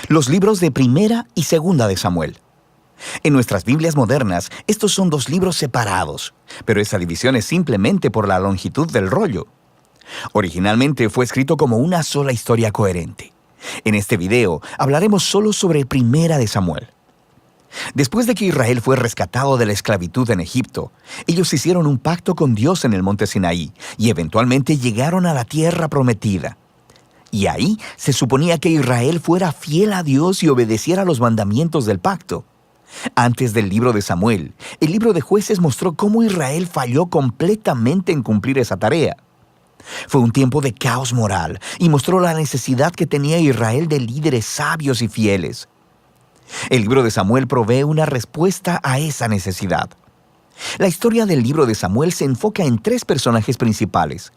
Los libros de Primera y Segunda de Samuel. En nuestras Biblias modernas, estos son dos libros separados, pero esa división es simplemente por la longitud del rollo. Originalmente fue escrito como una sola historia coherente. En este video hablaremos solo sobre Primera de Samuel. Después de que Israel fue rescatado de la esclavitud en Egipto, ellos hicieron un pacto con Dios en el monte Sinaí y eventualmente llegaron a la tierra prometida. Y ahí se suponía que Israel fuera fiel a Dios y obedeciera los mandamientos del pacto. Antes del libro de Samuel, el libro de Jueces mostró cómo Israel falló completamente en cumplir esa tarea. Fue un tiempo de caos moral y mostró la necesidad que tenía Israel de líderes sabios y fieles. El libro de Samuel provee una respuesta a esa necesidad. La historia del libro de Samuel se enfoca en tres personajes principales.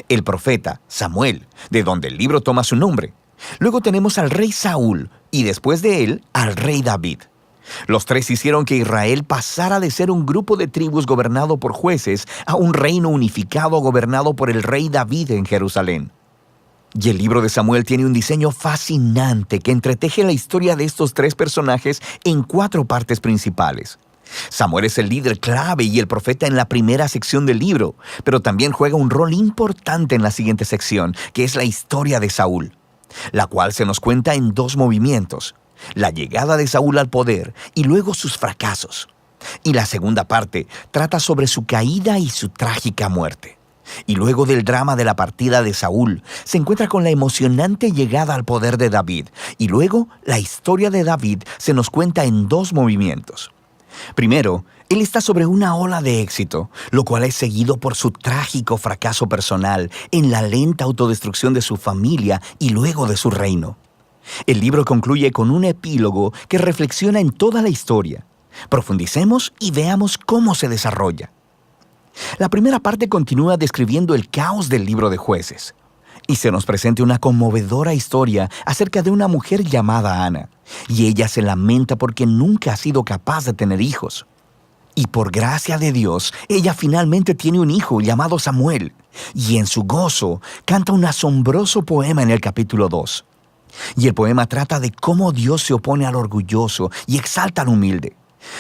El profeta, Samuel, de donde el libro toma su nombre. Luego tenemos al rey Saúl y después de él, al rey David. Los tres hicieron que Israel pasara de ser un grupo de tribus gobernado por jueces a un reino unificado gobernado por el rey David en Jerusalén. Y el libro de Samuel tiene un diseño fascinante que entreteje la historia de estos tres personajes en 4 partes principales. Samuel es el líder clave y el profeta en la primera sección del libro, pero también juega un rol importante en la siguiente sección, que es la historia de Saúl, la cual se nos cuenta en 2 movimientos: la llegada de Saúl al poder y luego sus fracasos. Y la segunda parte trata sobre su caída y su trágica muerte. Y luego del drama de la partida de Saúl, se encuentra con la emocionante llegada al poder de David. Y luego, la historia de David se nos cuenta en 2 movimientos. Primero, él está sobre una ola de éxito, lo cual es seguido por su trágico fracaso personal en la lenta autodestrucción de su familia y luego de su reino. El libro concluye con un epílogo que reflexiona en toda la historia. Profundicemos y veamos cómo se desarrolla. La primera parte continúa describiendo el caos del libro de Jueces, y se nos presenta una conmovedora historia acerca de una mujer llamada Ana, y ella se lamenta porque nunca ha sido capaz de tener hijos. Y por gracia de Dios, ella finalmente tiene un hijo llamado Samuel, y en su gozo canta un asombroso poema en el capítulo 2. Y el poema trata de cómo Dios se opone al orgulloso y exalta al humilde.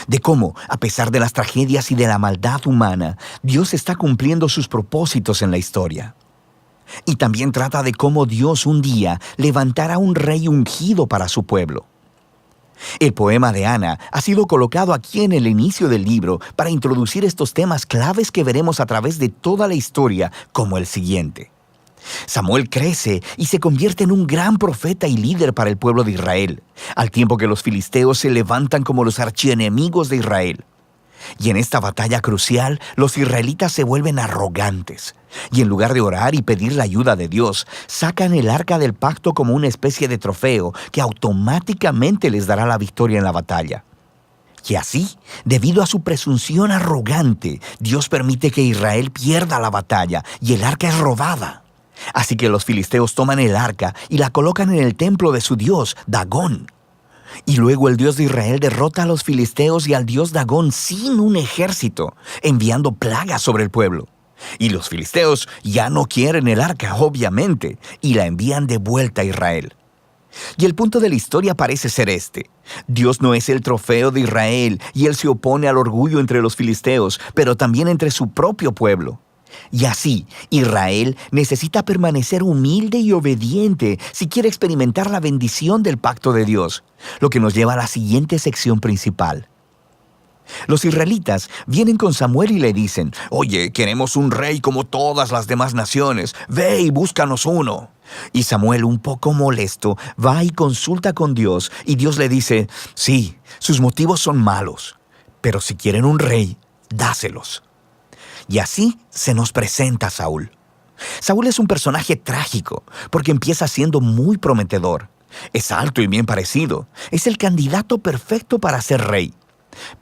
De cómo, a pesar de las tragedias y de la maldad humana, Dios está cumpliendo sus propósitos en la historia. Y también trata de cómo Dios un día levantará un rey ungido para su pueblo. El poema de Ana ha sido colocado aquí en el inicio del libro para introducir estos temas claves que veremos a través de toda la historia, como el siguiente. Samuel crece y se convierte en un gran profeta y líder para el pueblo de Israel, al tiempo que los filisteos se levantan como los archienemigos de Israel. Y en esta batalla crucial, los israelitas se vuelven arrogantes, y en lugar de orar y pedir la ayuda de Dios, sacan el arca del pacto como una especie de trofeo que automáticamente les dará la victoria en la batalla. Y así, debido a su presunción arrogante, Dios permite que Israel pierda la batalla y el arca es robada. Así que los filisteos toman el arca y la colocan en el templo de su dios, Dagón. Y luego el Dios de Israel derrota a los filisteos y al dios Dagón sin un ejército, enviando plagas sobre el pueblo. Y los filisteos ya no quieren el arca, obviamente, y la envían de vuelta a Israel. Y el punto de la historia parece ser este: Dios no es el trofeo de Israel y Él se opone al orgullo entre los filisteos, pero también entre su propio pueblo. Y así, Israel necesita permanecer humilde y obediente si quiere experimentar la bendición del pacto de Dios, lo que nos lleva a la siguiente sección principal. Los israelitas vienen con Samuel y le dicen: «Oye, queremos un rey como todas las demás naciones. Ve y búscanos uno». Y Samuel, un poco molesto, va y consulta con Dios, y Dios le dice: «Sí, sus motivos son malos, pero si quieren un rey, dáselos». Y así se nos presenta Saúl. Saúl es un personaje trágico porque empieza siendo muy prometedor. Es alto y bien parecido. Es el candidato perfecto para ser rey.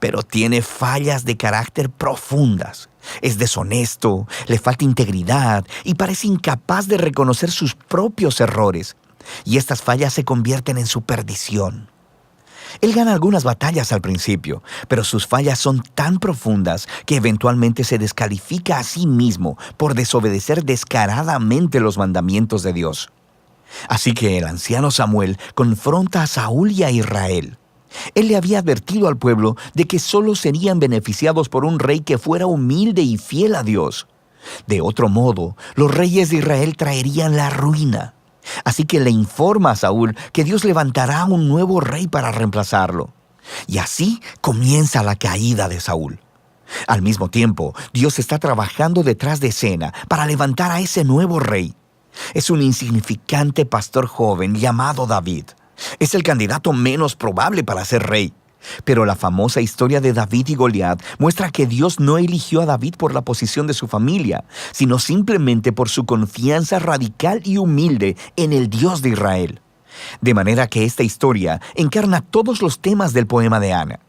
Pero tiene fallas de carácter profundas. Es deshonesto, le falta integridad y parece incapaz de reconocer sus propios errores. Y estas fallas se convierten en su perdición. Él gana algunas batallas al principio, pero sus fallas son tan profundas que eventualmente se descalifica a sí mismo por desobedecer descaradamente los mandamientos de Dios. Así que el anciano Samuel confronta a Saúl y a Israel. Él le había advertido al pueblo de que solo serían beneficiados por un rey que fuera humilde y fiel a Dios. De otro modo, los reyes de Israel traerían la ruina. Así que le informa a Saúl que Dios levantará un nuevo rey para reemplazarlo. Y así comienza la caída de Saúl. Al mismo tiempo, Dios está trabajando detrás de escena para levantar a ese nuevo rey. Es un insignificante pastor joven llamado David. Es el candidato menos probable para ser rey. Pero la famosa historia de David y Goliat muestra que Dios no eligió a David por la posición de su familia, sino simplemente por su confianza radical y humilde en el Dios de Israel. De manera que esta historia encarna todos los temas del poema de Ana.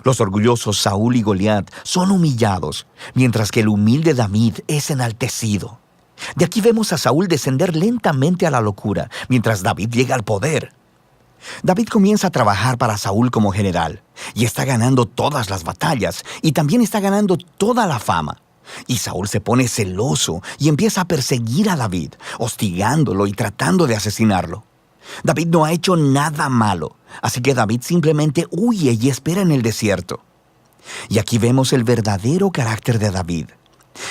Los orgullosos Saúl y Goliat son humillados, mientras que el humilde David es enaltecido. De aquí vemos a Saúl descender lentamente a la locura, mientras David llega al poder. David comienza a trabajar para Saúl como general, y está ganando todas las batallas, y también está ganando toda la fama. Y Saúl se pone celoso y empieza a perseguir a David, hostigándolo y tratando de asesinarlo. David no ha hecho nada malo, así que David simplemente huye y espera en el desierto. Y aquí vemos el verdadero carácter de David.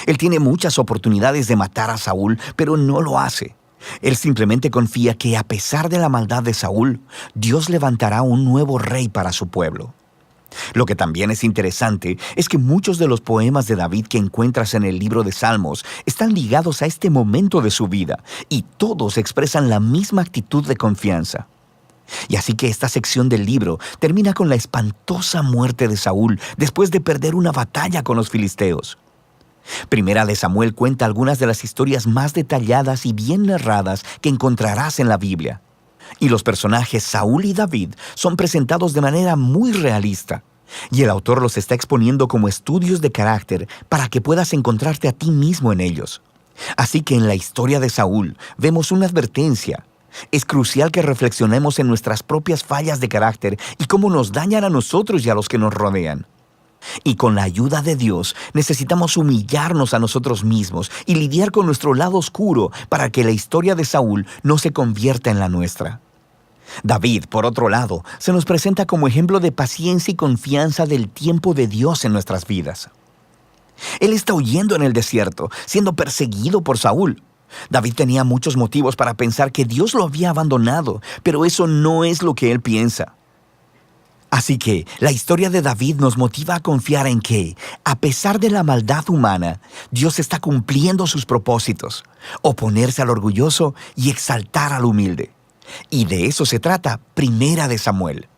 Él tiene muchas oportunidades de matar a Saúl, pero no lo hace. Él simplemente confía que a pesar de la maldad de Saúl, Dios levantará un nuevo rey para su pueblo. Lo que también es interesante es que muchos de los poemas de David que encuentras en el libro de Salmos están ligados a este momento de su vida, y todos expresan la misma actitud de confianza. Y así que esta sección del libro termina con la espantosa muerte de Saúl después de perder una batalla con los filisteos. Primera de Samuel cuenta algunas de las historias más detalladas y bien narradas que encontrarás en la Biblia. Y los personajes Saúl y David son presentados de manera muy realista. Y el autor los está exponiendo como estudios de carácter para que puedas encontrarte a ti mismo en ellos. Así que en la historia de Saúl vemos una advertencia. Es crucial que reflexionemos en nuestras propias fallas de carácter y cómo nos dañan a nosotros y a los que nos rodean. Y con la ayuda de Dios necesitamos humillarnos a nosotros mismos y lidiar con nuestro lado oscuro para que la historia de Saúl no se convierta en la nuestra. David, por otro lado, se nos presenta como ejemplo de paciencia y confianza del tiempo de Dios en nuestras vidas. Él está huyendo en el desierto, siendo perseguido por Saúl. David tenía muchos motivos para pensar que Dios lo había abandonado, pero eso no es lo que él piensa. Así que la historia de David nos motiva a confiar en que, a pesar de la maldad humana, Dios está cumpliendo sus propósitos, oponerse al orgulloso y exaltar al humilde. Y de eso se trata Primera de Samuel.